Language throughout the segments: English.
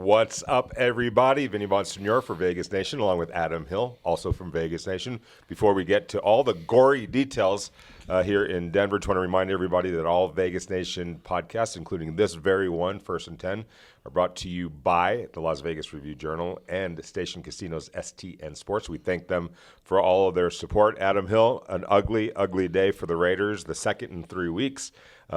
What's up, everybody? Vinny Bonsignore for Vegas Nation, along with Adam Hill, also from Vegas Nation. Before we get to all the gory details here in Denver, just want to remind everybody that all Vegas Nation podcasts, including this very one, First and 10, are brought to you by the Las Vegas Review-Journal and Station Casinos STN Sports. We thank them for all of their support. Adam Hill, an ugly, ugly day for the Raiders, the second in 3 weeks.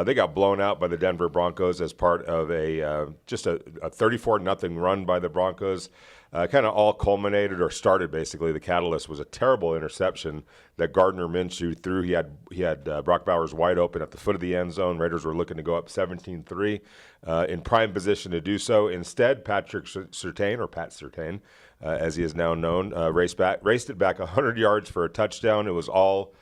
They got blown out by the Denver Broncos as part of a 34-0 run by the Broncos. Kind of all culminated or started, basically. The catalyst was a terrible interception that Gardner Minshew threw. He had Brock Bowers wide open at the foot of the end zone. Raiders were looking to go up 17-3 in prime position to do so. Instead, Patrick Surtain, or Pat Surtain, as he is now known, raced it back 100 yards for a touchdown. It was all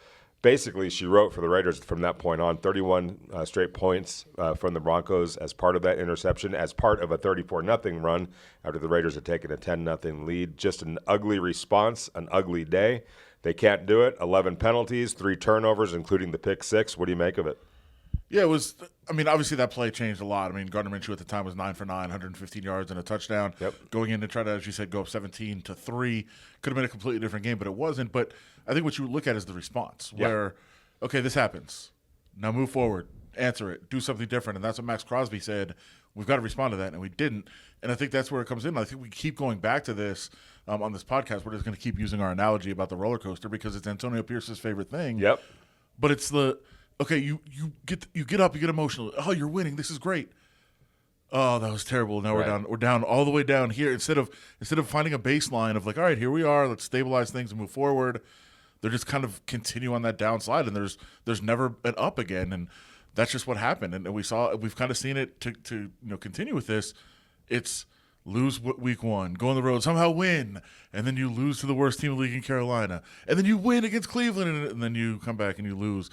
basically she wrote for the Raiders from that point on. 31 straight points from the Broncos as part of that interception, as part of a 34-0 run after the Raiders had taken a 10-0 lead. Just an ugly response, an ugly day. They can't do it. 11 penalties, 3 turnovers, including the pick 6. What do you make of it? Yeah, it was – I mean, obviously that play changed a lot. I mean, Gardner Minshew at the time was 9 for 9, 115 yards and a touchdown. Yep. Going in to try to, as you said, go up 17-3. Could have been a completely different game, but it wasn't. But I think what you look at is the response where, okay, this happens. Now move forward. Answer it. Do something different. And that's what Max Crosby said. We've got to respond to that, and we didn't. And I think that's where it comes in. I think we keep going back to this on this podcast. We're just going to keep using our analogy about the roller coaster because it's Antonio Pierce's favorite thing. Yep. But it's the – okay, you get up, you get emotional. Oh, you're winning. This is great. Oh, that was terrible. Now we're down all the way down here. Instead of finding a baseline of like, all right, here we are. Let's stabilize things and move forward. They're just kind of continue on that downslide, and there's never an up again. And that's just what happened. And we've kind of seen it to continue with this. It's lose week 1, go on the road, somehow win, and then you lose to the worst team in the league in Carolina, and then you win against Cleveland, and then you come back and you lose.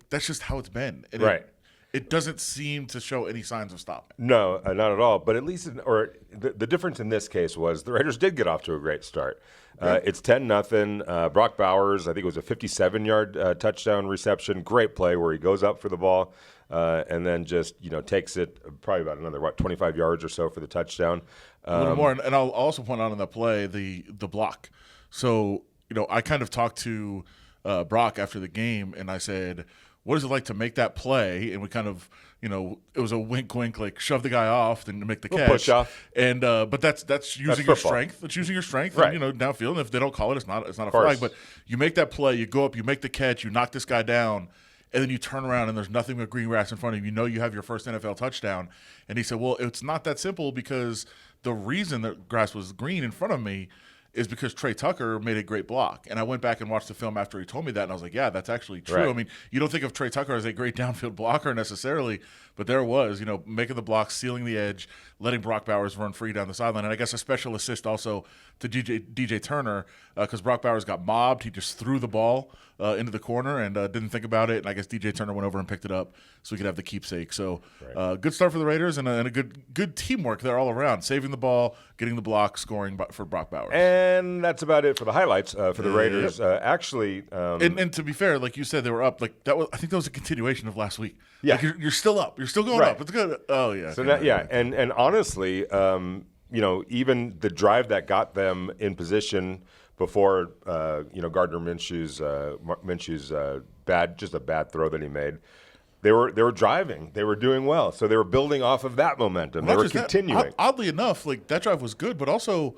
That's just how it's been. And right. It doesn't seem to show any signs of stopping. No, not at all. But at least, the difference in this case was the Raiders did get off to a great start. It's 10-0. Brock Bowers, I think it was a 57-yard touchdown reception. Great play where he goes up for the ball. And then just, takes it probably about another, 25 yards or so for the touchdown. A little more. And I'll also point out on that play, the block. So, I kind of talked to Brock after the game, and I said, what is it like to make that play? And we kind of, it was a wink, like shove the guy off and make the catch. Push off. And but that's using your strength. That's using your strength. Right. And, downfield. And if they don't call it, it's not a flag. But you make that play, you go up, you make the catch, you knock this guy down. And then you turn around and there's nothing but green grass in front of you. You have your first NFL touchdown. And he said, well, it's not that simple because the reason that grass was green in front of me is because Trey Tucker made a great block. And I went back and watched the film after he told me that, and I was like, yeah, that's actually true. Right. I mean, you don't think of Trey Tucker as a great downfield blocker necessarily, but there was, making the block, sealing the edge, letting Brock Bowers run free down the sideline. And I guess a special assist also to DJ Turner because Brock Bowers got mobbed. He just threw the ball into the corner and didn't think about it. And I guess DJ Turner went over and picked it up so we could have the keepsake. So good start for the Raiders and a good teamwork there all around, saving the ball, getting the block, scoring for Brock Bowers. And that's about it for the highlights for the Raiders. Yep. Actually, and to be fair, like you said, they were up. Like that was, I think that was a continuation of last week. Yeah, like you're still up. You're still going up. It's good. Oh yeah. So and honestly, even the drive that got them in position before Gardner Minshew's bad throw that he made. They were driving. They were doing well. So they were building off of that momentum. They were continuing. Oddly enough, like that drive was good, but also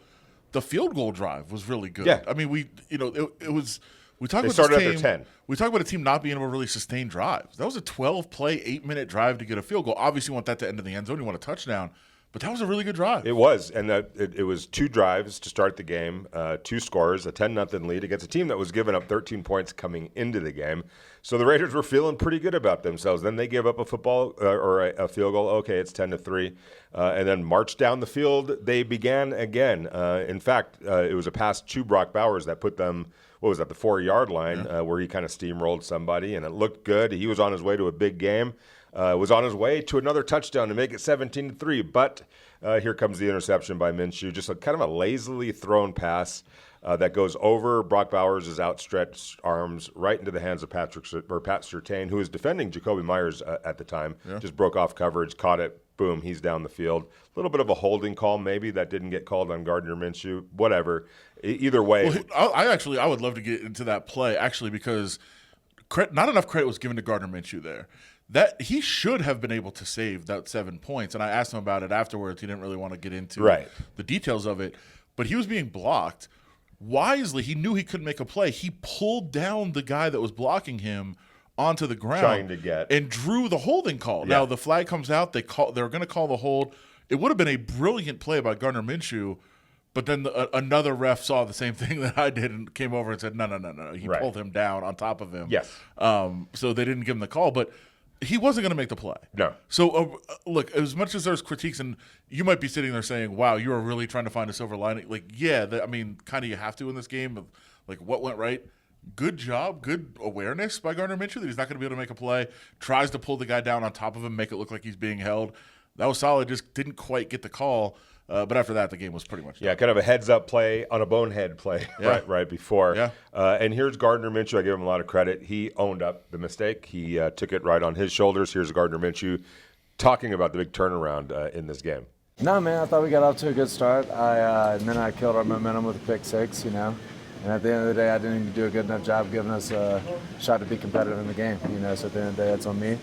the field goal drive was really good. Yeah. I mean, it was. We talk They about started this team, after 10. We talk about a team not being able to really sustain drives. That was a 12-play, 8-minute drive to get a field goal. Obviously, you want that to end in the end zone. You want a touchdown. But that was a really good drive. It was, and it was 2 drives to start the game, 2 scores, a 10-0 lead against a team that was giving up 13 points coming into the game. So the Raiders were feeling pretty good about themselves. Then they give up a field goal. Okay, it's 10-3, and then marched down the field. They began again. In fact, it was a pass to Brock Bowers that put them. What was that? The 4-yard line where he kind of steamrolled somebody, and it looked good. He was on his way to a big game. Was on his way to another touchdown to make it 17-3, but here comes the interception by Minshew. Just kind of a lazily thrown pass that goes over Brock Bowers' outstretched arms right into the hands of Pat Surtain, who was defending Jacoby Myers at the time. Yeah. Just broke off coverage, caught it, boom, he's down the field. A little bit of a holding call maybe that didn't get called on Gardner Minshew, whatever. Either way. Well, I would love to get into that play, actually, because not enough credit was given to Gardner Minshew there. That he should have been able to save that 7 points, and I asked him about it afterwards. He didn't really want to get into the details of it, but he was being blocked. Wisely, he knew he couldn't make a play. He pulled down the guy that was blocking him onto the ground, trying to get, and drew the holding call. Now the flag comes out. They're going to call the hold. It would have been a brilliant play by Gardner Minshew, but then another ref saw the same thing that I did and came over and said, no. He pulled him down on top of him. Yes. So they didn't give him the call, but he wasn't going to make the play. No. So, look, as much as there's critiques, and you might be sitting there saying, wow, you are really trying to find a silver lining. Like, yeah, kind of you have to in this game. Of, like, what went right? Good job, good awareness by Gardner Minshew that he's not going to be able to make a play. Tries to pull the guy down on top of him, make it look like he's being held. That was solid, just didn't quite get the call. But after that, the game was pretty much done. Yeah, kind of a heads-up play on a bonehead play right before. Yeah. And here's Gardner Minshew. I give him a lot of credit. He owned up the mistake. He took it right on his shoulders. Here's Gardner Minshew talking about the big turnaround in this game. No, man, I thought we got off to a good start. And then I killed our momentum with a pick six, And at the end of the day, I didn't even do a good enough job giving us a shot to be competitive in the game. So at the end of the day, that's on me.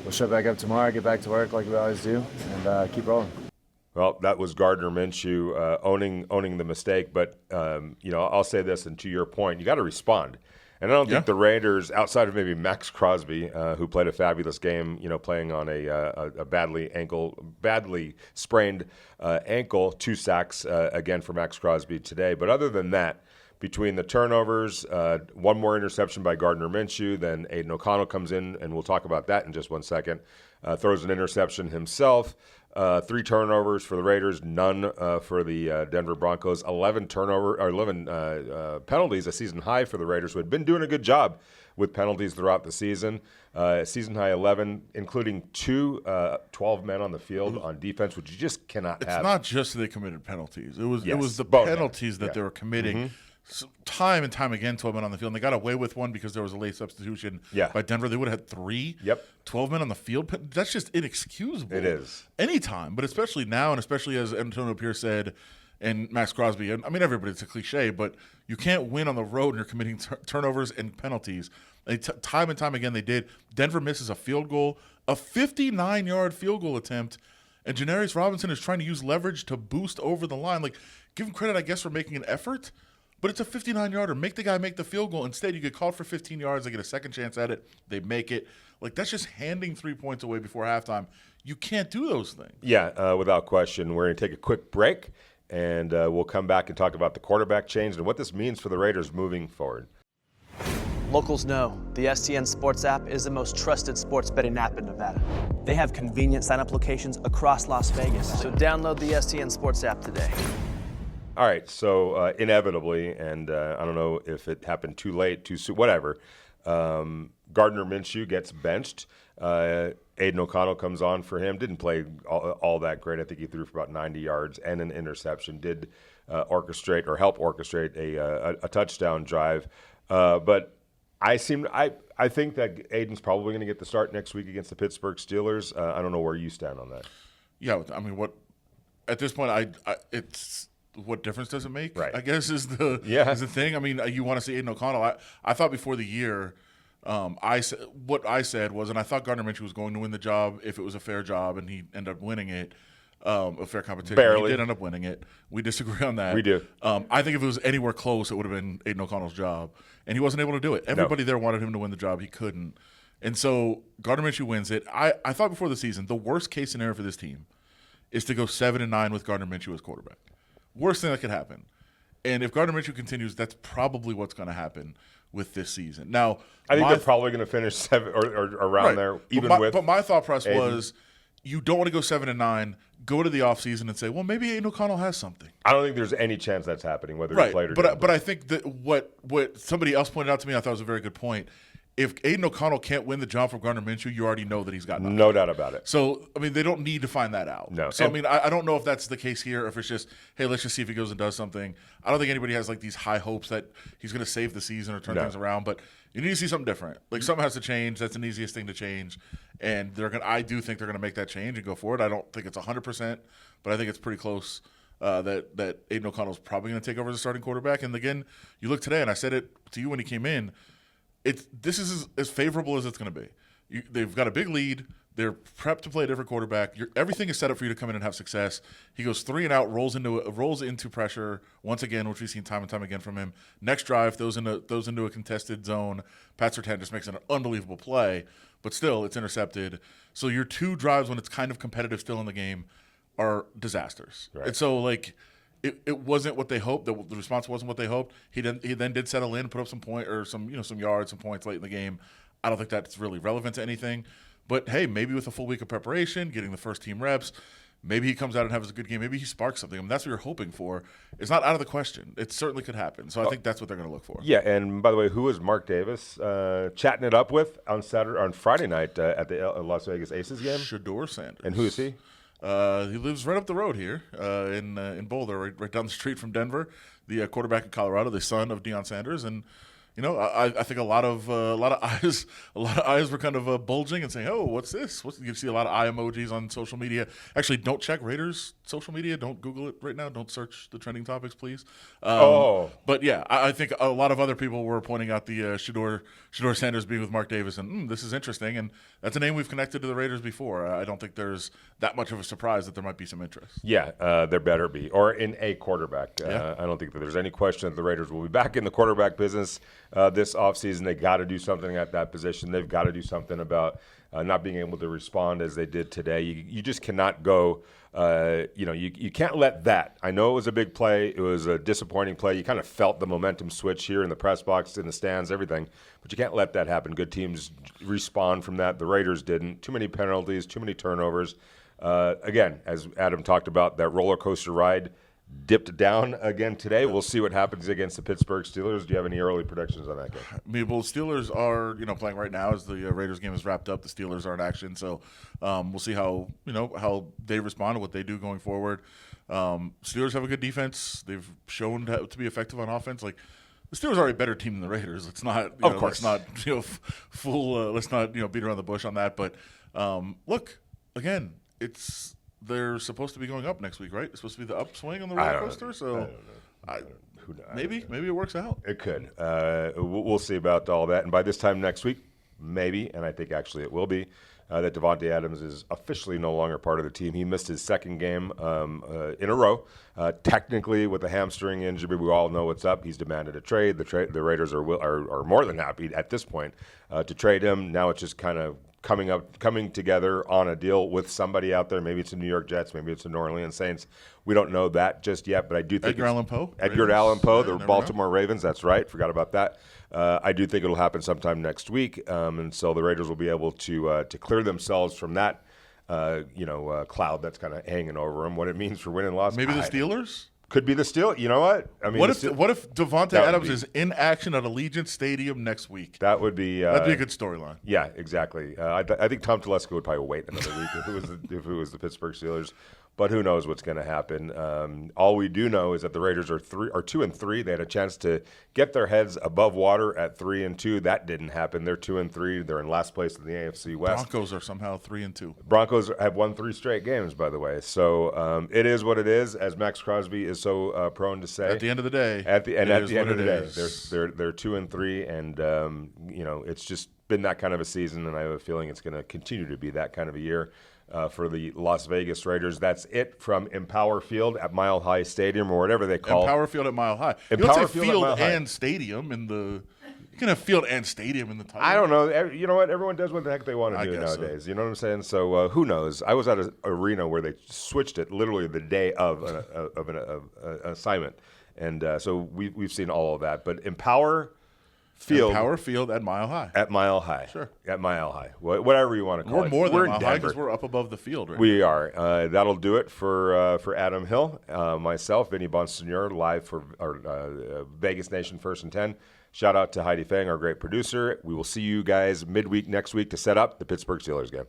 We'll show back up tomorrow, get back to work like we always do, and keep rolling. Well, that was Gardner Minshew owning the mistake. But, I'll say this, and to your point, you got to respond. And I don't think the Raiders, outside of maybe Max Crosby, who played a fabulous game, playing on a badly sprained ankle, 2 sacks again for Max Crosby today. But other than that, between the turnovers, one more interception by Gardner Minshew, then Aiden O'Connell comes in, and we'll talk about that in just 1 second, throws an interception himself. 3 turnovers for the Raiders, none for the Denver Broncos. 11 penalties, a season high for the Raiders, who had been doing a good job with penalties throughout the season. Season high 11, including 12 men on the field on defense, which you just cannot have. It's not just that they committed penalties. It was the both penalties that they were committing. Time and time again, 12 men on the field. And they got away with one because there was a late substitution by Denver. They would have had 3. 12 men on the field. That's just inexcusable. It is. Anytime, but especially now, and especially as Antonio Pierce said, and Max Crosby, and everybody, it's a cliche, but you can't win on the road and you're committing turnovers and penalties. Time and time again they did. Denver misses a field goal, a 59-yard field goal attempt, and Janarius Robinson is trying to use leverage to boost over the line. Like, give him credit, I guess, for making an effort. But it's a 59-yarder. Make the guy make the field goal. Instead, you get called for 15 yards. They get a second chance at it. They make it. Like, that's just handing 3 points away before halftime. You can't do those things. Yeah, without question. We're going to take a quick break, and we'll come back and talk about the quarterback change and what this means for the Raiders moving forward. Locals know the STN Sports app is the most trusted sports betting app in Nevada. They have convenient sign-up locations across Las Vegas. So download the STN Sports app today. All right, so inevitably, and I don't know if it happened too late, too soon, whatever, Gardner Minshew gets benched. Aiden O'Connell comes on for him. Didn't play all that great. I think he threw for about 90 yards and an interception. Did help orchestrate a touchdown drive. But I think that Aiden's probably going to get the start next week against the Pittsburgh Steelers. I don't know where you stand on that. Yeah, I mean, at this point, it's what difference does it make? Right. I guess is the thing. I mean, you want to see Aiden O'Connell. I thought before the year, what I said was, and I thought Gardner Minshew was going to win the job if it was a fair job, and he ended up winning it. A fair competition. Barely. He did end up winning it. We disagree on that. We do. I think if it was anywhere close, it would have been Aiden O'Connell's job, and he wasn't able to do it. Everybody there wanted him to win the job. He couldn't. And so Gardner Minshew wins it. I thought before the season, the worst case scenario for this team is to go 7-9 with Gardner Minshew as quarterback. Worst thing that could happen. And if Gardner Minshew continues, that's probably what's going to happen with this season. Now, I think they're probably going to finish 7 or around there, But my thought process was, you don't want to go 7-9, go to the offseason and say, well, maybe Aiden O'Connell has something. I don't think there's any chance that's happening, whether he played or not. But I think that what somebody else pointed out to me, I thought was a very good point, if Aiden O'Connell can't win the job from Gardner Minshew, you already know that he's got nothing. No doubt about it. So, I mean, they don't need to find that out. No. So, I mean, I don't know if that's the case here, if it's just, hey, let's just see if he goes and does something. I don't think anybody has, like, these high hopes that he's going to save the season or turn things around, but you need to see something different. Like, something has to change. That's the easiest thing to change. And I do think they're going to make that change and go forward. I don't think it's 100%, but I think it's pretty close that Aiden O'Connell's probably going to take over as a starting quarterback. And, again, you look today, and I said it to you when he came in, this is as favorable as it's going to be. They've got a big lead. They're prepped to play a different quarterback. Everything is set up for you to come in and have success. He goes 3 and out, rolls into pressure once again, which we've seen time and time again from him. Next drive, throws into a contested zone. Pat Surtain just makes an unbelievable play, but still it's intercepted. So your 2 drives when it's kind of competitive still in the game are disasters. Right. And so it wasn't what they hoped. The response wasn't what they hoped. He then did settle in, put up some some yards, some points late in the game. I don't think that's really relevant to anything. But hey, maybe with a full week of preparation, getting the first team reps, maybe he comes out and has a good game. Maybe he sparks something. I mean, that's what you're hoping for. It's not out of the question. It certainly could happen. So I think that's what they're going to look for. Yeah, and by the way, who was Mark Davis chatting it up with on Friday night at the Las Vegas Aces game? Shador Sanders. And who is he? He lives right up the road here in Boulder, right down the street from Denver. The quarterback in Colorado, the son of Deion Sanders, and I think a lot of eyes were kind of bulging and saying, "Oh, what's this?" You see a lot of eye emojis on social media. Actually, don't check Raiders social media. Don't Google it right now. Don't search the trending topics, please. But yeah, I think a lot of other people were pointing out the Shador Sanders being with Mark Davis, and this is interesting. And that's a name we've connected to the Raiders before. I don't think there's that much of a surprise that there might be some interest. Yeah, there better be, or in a quarterback. I don't think that there's any question that the Raiders will be back in the quarterback business this offseason. They got to do something at that position. They've got to do something about not being able to respond as they did today. You just cannot go. You can't let that. I know it was a big play. It was a disappointing play. You kind of felt the momentum switch here in the press box, in the stands, everything. But you can't let that happen. Good teams respond from that. The Raiders didn't. Too many penalties, too many turnovers. Again, as Adam talked about, that roller coaster ride dipped down again today. We'll see what happens against the Pittsburgh Steelers. Do you have any early predictions on that game? I mean, well, Steelers are playing right now as the Raiders game is wrapped up. The Steelers are in action, so we'll see how they respond to what they do going forward. Steelers have a good defense. They've shown to be effective on offense. Like the Steelers are a better team than the Raiders. Let's not, of course, let's not let's not beat around the bush on that. But look, again, they're supposed to be going up next week, right? It's supposed to be the upswing on the roller coaster. So maybe it works out. It could. We'll see about all that. And by this time next week, maybe, and I think actually it will be, that Davante Adams is officially no longer part of the team. He missed his second game in a row. Technically, with a hamstring injury, we all know what's up. He's demanded a trade. The Raiders are more than happy at this point to trade him. Now it's just kind of coming together on a deal with somebody out there. Maybe it's the New York Jets. Maybe it's the New Orleans Saints. We don't know that just yet, but I do think Edgar Allan Poe, the Baltimore Ravens. That's right. Forgot about that. I do think it'll happen sometime next week, and so the Raiders will be able to clear themselves from that cloud that's kind of hanging over them. What it means for winning and loss. Maybe the Steelers. Could be the Steelers. You know what? I mean, what if Davante Adams is in action at Allegiant Stadium next week? That would be that'd be a good storyline. Yeah, exactly. I think Tom Telesco would probably wait another week if it was the Pittsburgh Steelers. But who knows what's going to happen? All we do know is that the Raiders are 2-3. They had a chance to get their heads above water at 3-2. That didn't happen. They're 2-3. They're in last place in the AFC West. Broncos are somehow 3-2. Broncos have won 3 straight games, by the way. So it is what it is, as Max Crosby is so prone to say. At the end of the day, at the end of the day, they're 2-3, and it's just been that kind of a season, and I have a feeling it's going to continue to be that kind of a year. For the Las Vegas Raiders. That's it from Empower Field at Mile High Stadium, or whatever they call it. Empower Field at Mile High. You don't say field and stadium in the – you can have field and stadium in the title. I don't know. You know what? Everyone does what the heck they want to do nowadays. So. You know what I'm saying? So who knows? I was at an arena where they switched it literally the day of an assignment. And so we've seen all of that. But Empower Field. Power Field at Mile High. At Mile High. Sure. At Mile High. Whatever you want to call We're it. more than We're in Mile High Denver. because we're up above the field right We are. That'll do it for Adam Hill, myself, Vinny Bonsignore, live for Vegas Nation First and 10. Shout out to Heidi Fang, our great producer. We will see you guys midweek next week to set up the Pittsburgh Steelers game.